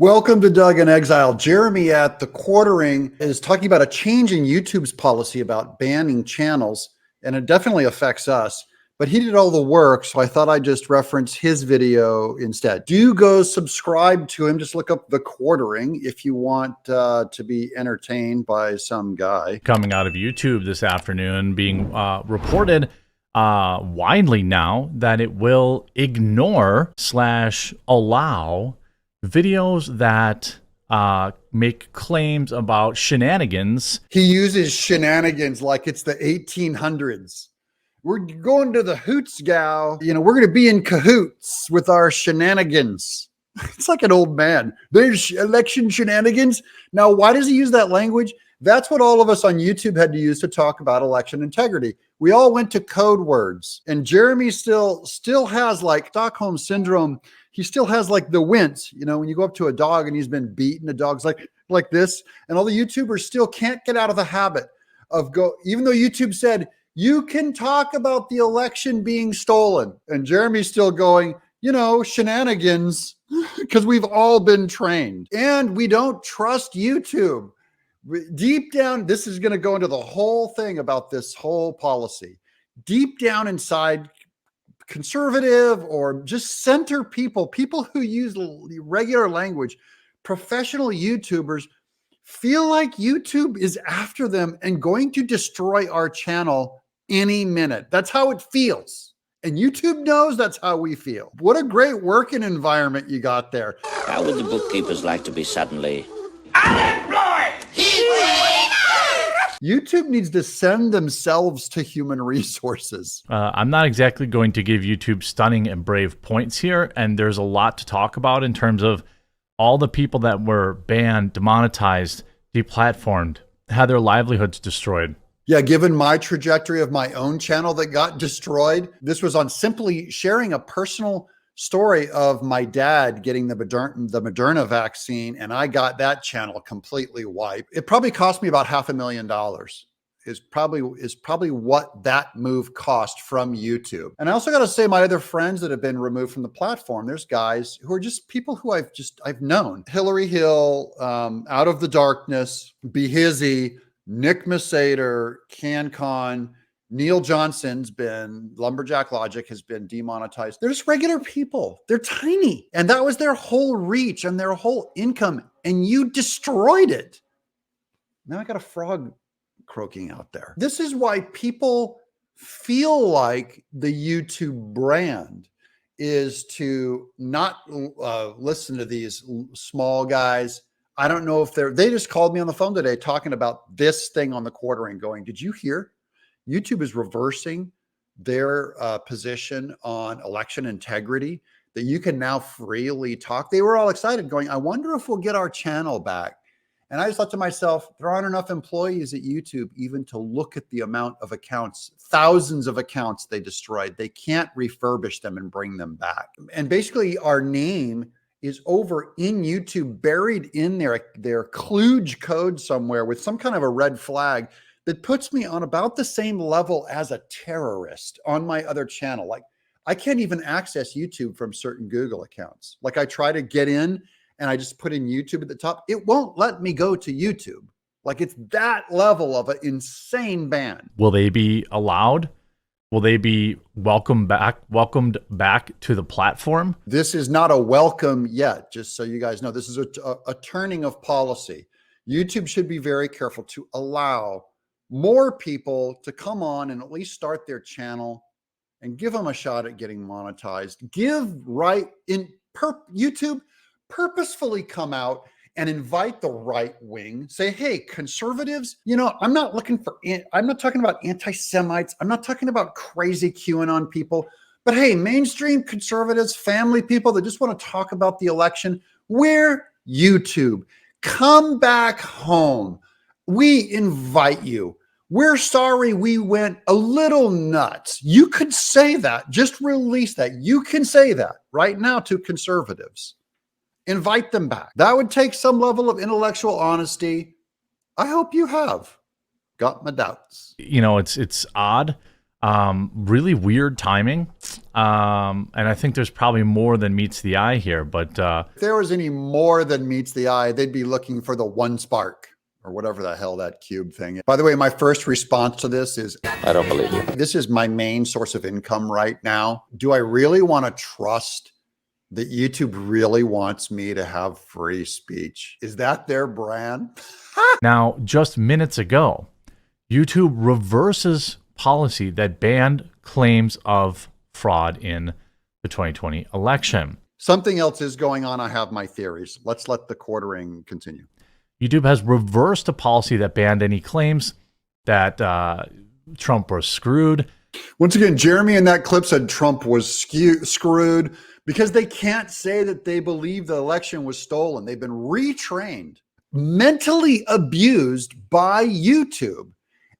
Welcome to Doug in Exile. Jeremy at The Quartering is talking about a change in YouTube's policy about banning channels, and it definitely affects us. But he did all the work, so I thought I'd just reference his video instead. Do go subscribe to him. Just look up The Quartering if you want to be entertained by some guy. Coming out of YouTube this afternoon, being reported widely now that it will ignore / allow videos that make claims about shenanigans. He uses shenanigans like it's the 1800s. We're going to the hoots, gal. You know, we're going to be in cahoots with our shenanigans. It's like an old man. There's election shenanigans. Now, why does he use that language? That's what all of us on YouTube had to use to talk about election integrity. We all went to code words, and Jeremy still has like Stockholm syndrome. He still has like the wince, you know, when you go up to a dog and he's been beaten, the dog's like this, and all the YouTubers still can't get out of the habit of even though YouTube said, you can talk about the election being stolen. And Jeremy's still going, you know, shenanigans, because we've all been trained. And we don't trust YouTube. Deep down, this is going to go into the whole thing about this whole policy. Deep down inside, conservative or just center people who use regular language, professional YouTubers feel like YouTube is after them and going to destroy our channel any minute. That's how it feels. And YouTube knows that's how we feel. What a great working environment you got there. How would the bookkeepers like to be suddenly unemployed? YouTube needs to send themselves to human resources. I'm not exactly going to give YouTube stunning and brave points here, and there's a lot to talk about in terms of all the people that were banned, demonetized, deplatformed, had their livelihoods destroyed. Yeah, given my trajectory of my own channel that got destroyed, this was on simply sharing a personal story of my dad getting the Moderna vaccine, and I got that channel completely wiped. It probably cost me about $500,000 is probably what that move cost from YouTube. And I also got to say, my other friends that have been removed from the platform, there's guys who are just people who I've known. Hillary Hill, Out of the Darkness, Behizzy, Nick Masader, CanCon, Neil Johnson's been, Lumberjack Logic has been demonetized. They're just regular people. They're tiny. And that was their whole reach and their whole income. And you destroyed it. Now I got a frog croaking out there. This is why people feel like the YouTube brand is to not listen to these small guys. I don't know if they just called me on the phone today talking about this thing on The Quartering going, did you hear? YouTube is reversing their position on election integrity, that you can now freely talk. They were all excited going, I wonder if we'll get our channel back. And I just thought to myself, there aren't enough employees at YouTube even to look at the amount of accounts, thousands of accounts they destroyed. They can't refurbish them and bring them back. And basically our name is over in YouTube, buried in their kludge code somewhere with some kind of a red flag that puts me on about the same level as a terrorist on my other channel. Like I can't even access YouTube from certain Google accounts. Like I try to get in and I just put in YouTube at the top. It won't let me go to YouTube. Like it's that level of an insane ban. Will they be allowed? Will they be welcomed back to the platform? This is not a welcome yet, just so you guys know. This is a turning of policy. YouTube should be very careful to allow more people to come on and at least start their channel and give them a shot at getting monetized. YouTube purposefully come out and invite the right wing, say, hey, conservatives, you know, I'm not talking about anti-Semites. I'm not talking about crazy QAnon people, but hey, mainstream conservatives, family people that just want to talk about the election, we're YouTube. Come back home. We invite you. We're sorry we went a little nuts. You could say that. Just release that. You can say that right now to conservatives. Invite them back. That would take some level of intellectual honesty. I hope you have. Got my doubts. You know, it's odd. Really weird timing. And I think there's probably more than meets the eye here, but if there was any more than meets the eye, they'd be looking for the one spark or whatever the hell that cube thing is. By the way, my first response to this is, I don't believe you. this is my main source of income right now. Do I really want to trust that YouTube really wants me to have free speech? Is that their brand? now, just minutes ago, YouTube reverses policy that banned claims of fraud in the 2020 election. Something else is going on. I have my theories. Let's let the quartering continue. YouTube has reversed a policy that banned any claims that Trump was screwed. Once again, Jeremy in that clip said Trump was screwed because they can't say that they believe the election was stolen. They've been retrained, mentally abused by YouTube.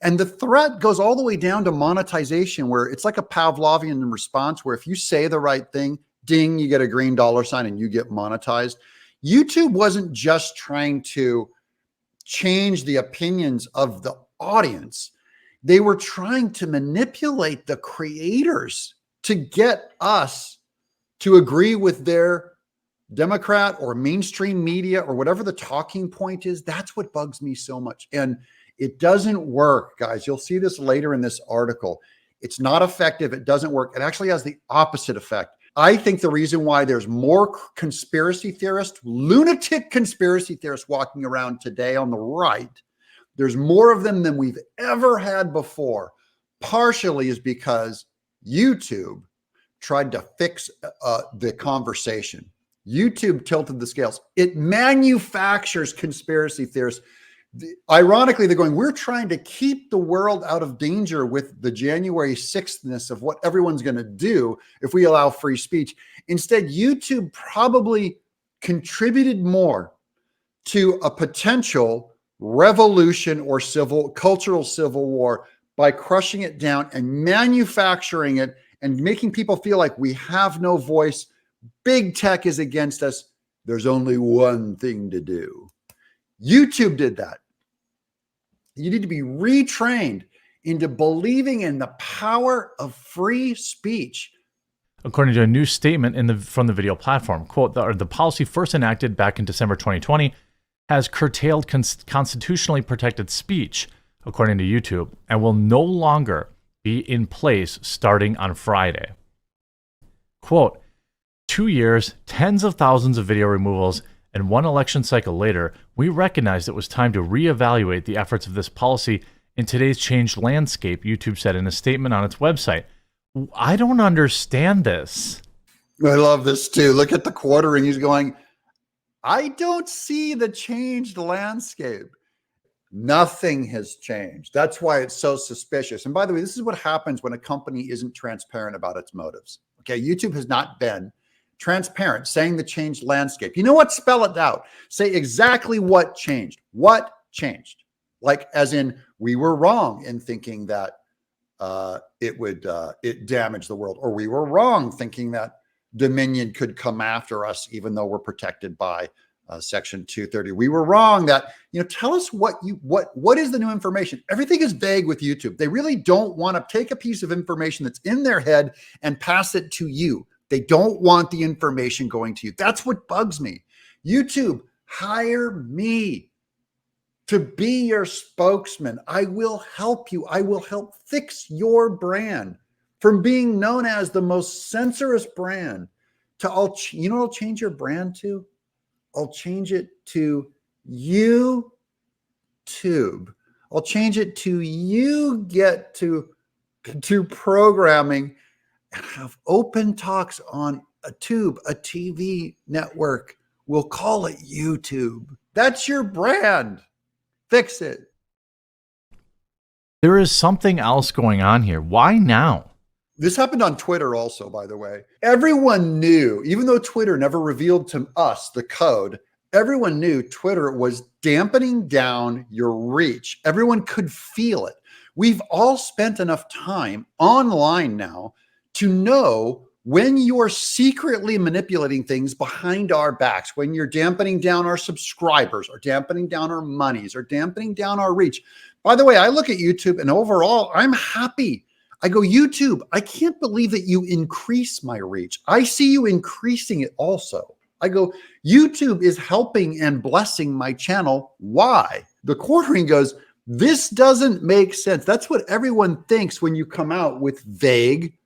And the threat goes all the way down to monetization, where it's like a Pavlovian response, where if you say the right thing, ding, you get a green dollar sign and you get monetized. YouTube wasn't just trying to change the opinions of the audience. They were trying to manipulate the creators to get us to agree with their Democrat or mainstream media or whatever the talking point is. That's what bugs me so much. And it doesn't work, guys. You'll see this later in this article. It's not effective. It doesn't work. It actually has the opposite effect. I think the reason why there's more conspiracy theorists, lunatic conspiracy theorists walking around today on the right, there's more of them than we've ever had before, partially is because YouTube tried to fix the conversation. YouTube tilted the scales. It manufactures conspiracy theorists. Ironically, they're going, we're trying to keep the world out of danger with the January 6th-ness of what everyone's going to do if we allow free speech. Instead, YouTube probably contributed more to a potential revolution or cultural civil war by crushing it down and manufacturing it and making people feel like we have no voice. Big tech is against us. There's only one thing to do. YouTube did that. You need to be retrained into believing in the power of free speech. According to a new statement from the video platform, quote, the policy first enacted back in December 2020 has curtailed constitutionally protected speech, according to YouTube, and will no longer be in place starting on Friday. Quote, 2 years, tens of thousands of video removals, and one election cycle later, we recognized it was time to reevaluate the efforts of this policy in today's changed landscape, YouTube said in a statement on its website. I don't understand this. I love this too. Look at the quartering. He's going, I don't see the changed landscape. Nothing has changed. That's why it's so suspicious. And by the way, this is what happens when a company isn't transparent about its motives. Okay, YouTube has not been transparent, saying the changed landscape. You know what? Spell it out. Say exactly what changed. What changed? Like, as in, we were wrong in thinking that it damaged the world, or we were wrong thinking that Dominion could come after us, even though we're protected by Section 230. We were wrong that, tell us what is the new information? Everything is vague with YouTube. They really don't want to take a piece of information that's in their head and pass it to you. They don't want the information going to you. That's what bugs me. YouTube, hire me to be your spokesman. I will help you. I will help fix your brand from being known as the most censorious brand to I'll change your brand to? I'll change it to YouTube. I'll change it to you get to programming and have open talks on a tube, a TV network. We'll call it YouTube. That's your brand. Fix it. There is something else going on here. Why now? This happened on Twitter also, by the way. Everyone knew, even though Twitter never revealed to us the code, everyone knew Twitter was dampening down your reach. Everyone could feel it. We've all spent enough time online now to know when you're secretly manipulating things behind our backs, when you're dampening down our subscribers or dampening down our monies or dampening down our reach. By the way, I look at YouTube and overall, I'm happy. I go, YouTube, I can't believe that you increase my reach. I see you increasing it also. I go, YouTube is helping and blessing my channel. Why? The quartering goes, this doesn't make sense. That's what everyone thinks when you come out with vague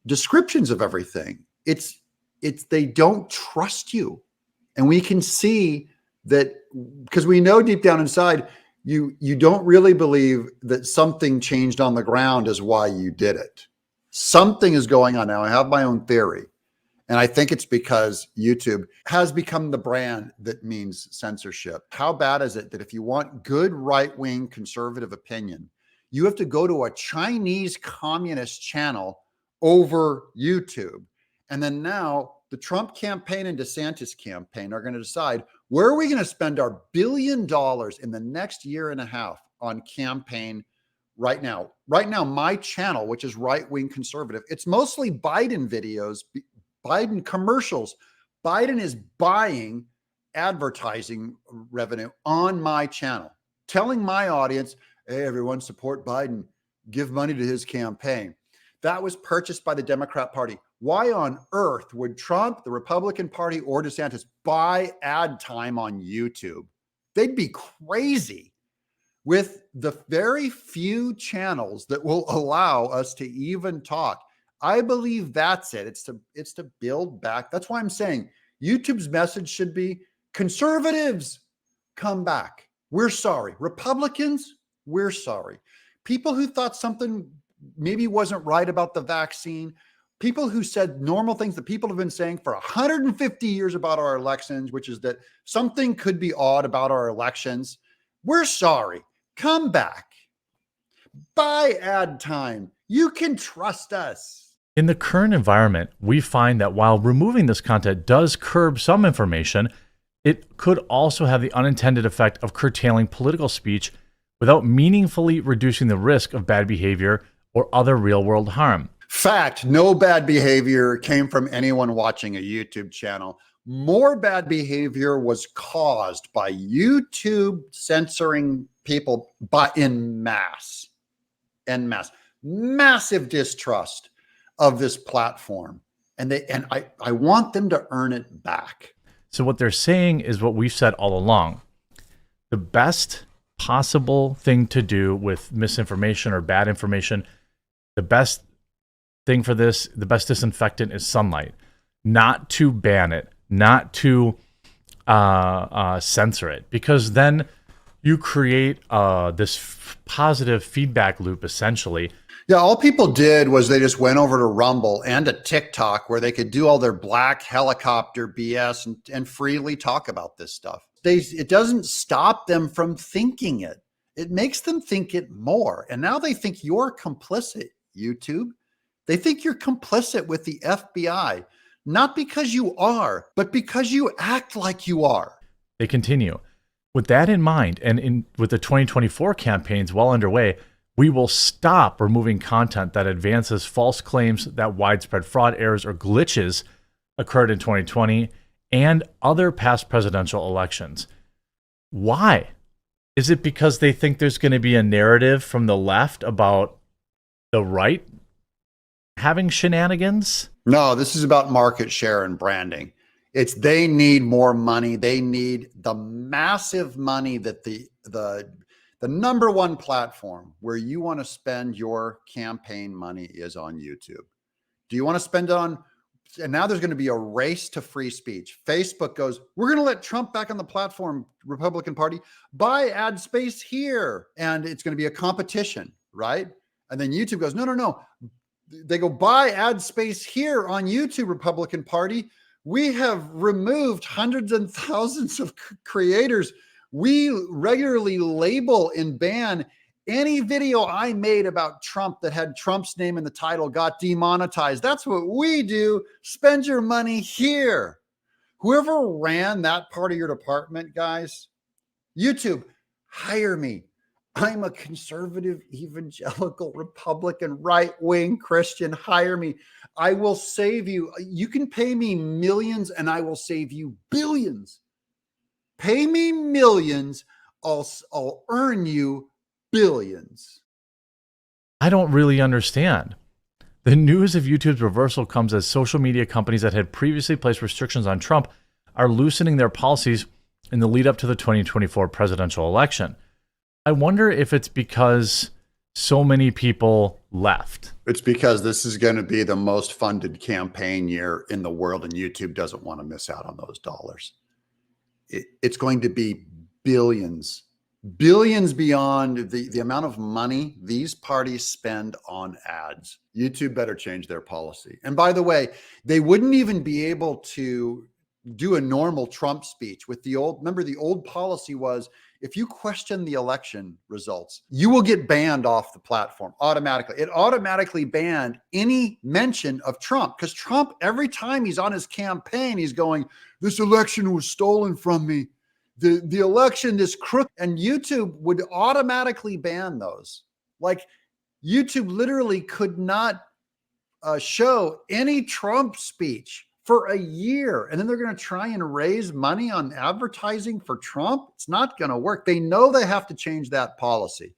descriptions of everything. It's they don't trust you. And we can see that because we know deep down inside, you don't really believe that something changed on the ground is why you did it. Something is going on now. I have my own theory. And I think it's because YouTube has become the brand that means censorship. How bad is it that if you want good right-wing conservative opinion, you have to go to a Chinese communist channel over YouTube? And then now the Trump campaign and DeSantis campaign are going to decide, where are we going to spend our $1 billion in the next year and a half on campaign right now? Right now, my channel, which is right-wing conservative, it's mostly Biden videos, Biden commercials. Biden is buying advertising revenue on my channel, telling my audience, hey, everyone, support Biden, give money to his campaign. That was purchased by the Democrat Party. Why on earth would Trump, the Republican Party, or DeSantis buy ad time on YouTube? They'd be crazy. With the very few channels that will allow us to even talk, I believe that's it. It's to build back. That's why I'm saying YouTube's message should be, conservatives, come back. We're sorry. Republicans, we're sorry. People who thought something maybe wasn't right about the vaccine, people who said normal things that people have been saying for 150 years about our elections, which is that something could be odd about our elections. We're sorry. Come back. Buy ad time. You can trust us. In the current environment, we find that while removing this content does curb some information, it could also have the unintended effect of curtailing political speech without meaningfully reducing the risk of bad behavior or other real-world harm. Fact, no bad behavior came from anyone watching a YouTube channel. More bad behavior was caused by YouTube censoring people en masse. Massive distrust of this platform. And I want them to earn it back. So what they're saying is what we've said all along. The best possible thing to do with misinformation or bad information, the best thing for this, the best disinfectant is sunlight. Not to ban it, not to censor it, because then you create this positive feedback loop, essentially. Yeah, all people did was they just went over to Rumble and to TikTok where they could do all their black helicopter BS and freely talk about this stuff. It doesn't stop them from thinking it. It makes them think it more. And now they think you're complicit, YouTube. They think you're complicit with the FBI, not because you are, but because you act like you are. They continue. With that in mind, and with the 2024 campaigns well underway, we will stop removing content that advances false claims that widespread fraud, errors, or glitches occurred in 2020 and other past presidential elections. Why? Is it because they think there's going to be a narrative from the left about the right having shenanigans? No, this is about market share and branding. They need more money. They need the massive money that the number one platform where you want to spend your campaign money is on YouTube. Do you want to spend it on, and now there's going to be a race to free speech. Facebook goes, we're going to let Trump back on the platform, Republican Party, buy ad space here. And it's going to be a competition, right? And then YouTube goes, no. They go, buy ad space here on YouTube, Republican Party. We have removed hundreds and thousands of creators. We regularly label and ban any video I made about Trump that had Trump's name in the title got demonetized. That's what we do. Spend your money here. Whoever ran that part of your department, guys, YouTube, hire me. I'm a conservative, evangelical, Republican, right-wing Christian. Hire me. I will save you. You can pay me millions and I will save you billions. Pay me millions. I'll earn you billions. I don't really understand. The news of YouTube's reversal comes as social media companies that had previously placed restrictions on Trump are loosening their policies in the lead up to the 2024 presidential election. I wonder if it's because so many people left. It's because this is going to be the most funded campaign year in the world, and YouTube doesn't want to miss out on those dollars. It's going to be billions beyond the amount of money these parties spend on ads. YouTube better change their policy. And by the way, they wouldn't even be able to do a normal Trump speech with the old, remember the old policy was, if you question the election results, you will get banned off the platform automatically. It automatically banned any mention of Trump, because Trump, every time he's on his campaign, he's going, this election was stolen from me. The election is crooked, and YouTube would automatically ban those. Like, YouTube literally could not show any Trump speech for a year. And then they're going to try and raise money on advertising for Trump. It's not going to work. They know they have to change that policy.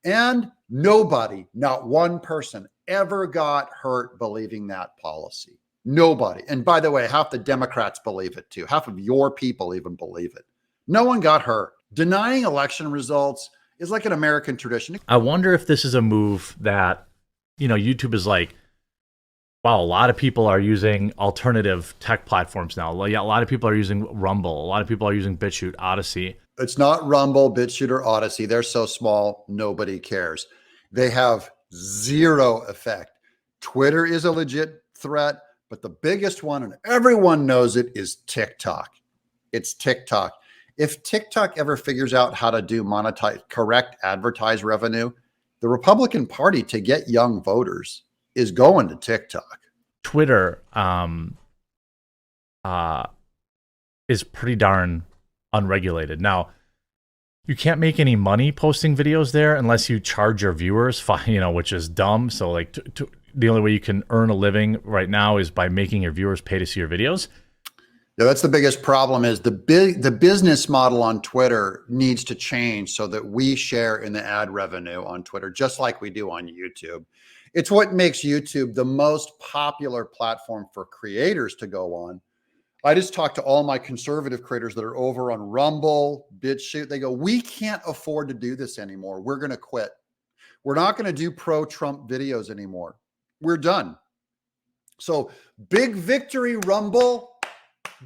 And nobody, not one person, ever got hurt believing that policy. Nobody. And by the way, half the Democrats believe it too. Half of your people even believe it. No one got hurt. Denying election results is like an American tradition. I wonder if this is a move that, YouTube is like, wow, a lot of people are using alternative tech platforms now. A lot of people are using Rumble. A lot of people are using BitChute, Odyssey. It's not Rumble, BitChute, or Odyssey. They're so small, nobody cares. They have zero effect. Twitter is a legit threat, but the biggest one, and everyone knows it, is TikTok. It's TikTok. If TikTok ever figures out how to do correct advertised revenue, the Republican Party, to get young voters, is going to TikTok. Twitter is pretty darn unregulated. Now, you can't make any money posting videos there unless you charge your viewers, which is dumb. So like the only way you can earn a living right now is by making your viewers pay to see your videos. Yeah, that's the biggest problem, is the business model on Twitter needs to change so that we share in the ad revenue on Twitter, just like we do on YouTube. It's what makes YouTube the most popular platform for creators to go on. I just talked to all my conservative creators that are over on Rumble, BitChute. They go, we can't afford to do this anymore. We're going to quit. We're not going to do pro-Trump videos anymore. We're done. So big victory, Rumble.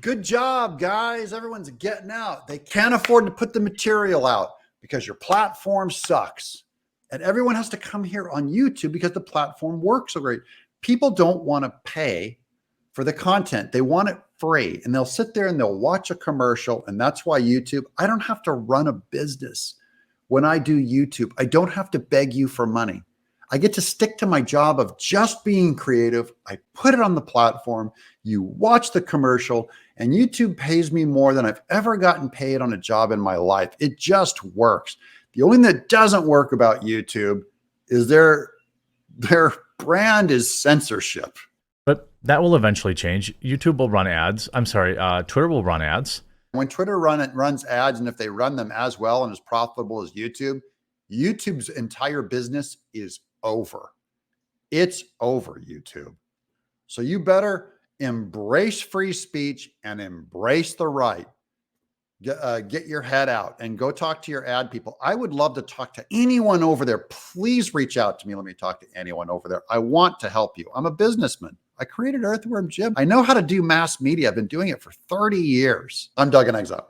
Good job, guys. Everyone's getting out. They can't afford to put the material out because your platform sucks. And everyone has to come here on YouTube because the platform works so great. People don't want to pay for the content. They want it free. And they'll sit there and they'll watch a commercial. And that's why YouTube, I don't have to run a business. When I do YouTube, I don't have to beg you for money. I get to stick to my job of just being creative. I put it on the platform. You watch the commercial, and YouTube pays me more than I've ever gotten paid on a job in my life. It just works. The only thing that doesn't work about YouTube is their brand is censorship. But that will eventually change. YouTube will run ads. Twitter will run ads. When Twitter runs ads, and if they run them as well and as profitable as YouTube, YouTube's entire business is over. It's over, YouTube. So you better embrace free speech and embrace the right. Get your head out and go talk to your ad people. I would love to talk to anyone over there. Please reach out to me. Let me talk to anyone over there. I want to help you. I'm a businessman. I created Earthworm Jim. I know how to do mass media. I've been doing it for 30 years. I'm Doug in Exile.